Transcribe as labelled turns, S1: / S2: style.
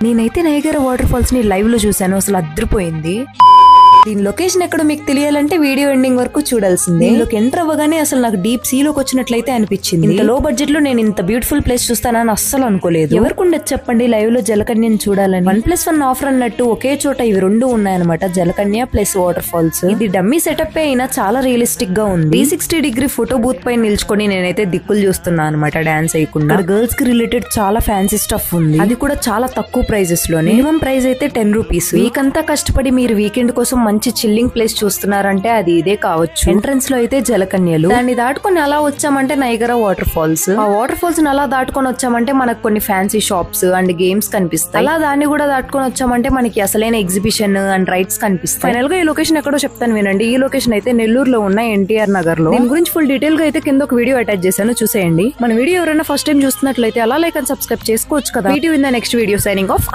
S1: నేనైతే Niagara water falls ని live లో చూసాను, అసలు అద్రిపోయింది. దీని లొకేషన్ ఎక్కడో మీకు తెలియాలంటే వీడియో ఎండింగ్ వరకు చూడాల్సిందే. దీనిలోకి ఎంటర్ అవ్వగానే అసలు నాకు డీప్ సీ లోకి వచ్చినట్లయితే అనిపించింది. ఇంత లో బడ్జెట్ లో నేను ఇంత బ్యూటిఫుల్ ప్లేస్ చూస్తానని అస్సలు అనుకోలేదు. ఎవరికుండదు చెప్పండి లైవ్ లో జలకన్యని చూడాలని. 1+1 ఆఫర్ అన్నట్టు ఒకే చోట ఇవి రెండు ఉన్నాయన్నమాట, జలకన్య ప్లస్ వాటర్ ఫాల్స్. ఇది డమ్మీ సెటప్ అయినా చాలా రియలిస్టిక్ గా ఉంది. 360 డిగ్రీ ఫోటో బూత్ పై నిల్చుకొని నేనైతే దిక్కులు చూస్తున్నా అనమాట, డాన్స్ అయ్యకుండా. గర్ల్స్ కి రిలేటెడ్ చాలా ఫ్యాన్సీ స్టఫ్ ఉంది, అది కూడా చాలా తక్కువ ప్రైజెస్ లోనే. మినిమం ప్రైస్ అయితే 10 రూపీస్. వీక్ అంతా కష్టపడి మీరు వీకెండ్ కోసం మంచి చిల్లింగ్ ప్లేస్ చూస్తున్నారంటే అది ఇదే కావచ్చు. ఎంట్రన్స్ లో అయితే జలకన్యలు, దాన్ని దాటుకొని అలా వచ్చామంటే నయగరా వాటర్ ఫాల్స్. ఆ వాటర్ ఫాల్స్ అలా దాటుకొని వచ్చామంటే మనకు కొన్ని ఫ్యాన్సీ షాప్స్ అండ్ గేమ్స్ కనిపిస్తాయి. అలా దాన్ని కూడా దాటుకొని వచ్చామంటే మనకి అసలైన ఎగ్జిబిషన్ అండ్ రైడ్స్ కనిపిస్తాయి. ఫైనల్ గా ఈ లొకేషన్ ఎక్కడో చెప్తాను వినండి. ఈ లొకేషన్ అయితే నెల్లూరులో ఉన్న ఎన్టీఆర్ నగర్ లో. దీని గురించి ఫుల్ డీటెయిల్ గా అయితే కింద ఒక వీడియో అటాచ్ చేశాను, చూసేయండి. మన వీడియో ఎవరైనా ఫస్ట్ టైం చూస్తున్నట్లయితే అలా లైక్ అండ్ సబ్స్క్రైబ్ చేసుకోవచ్చు కదా. Video in the next video, signing off.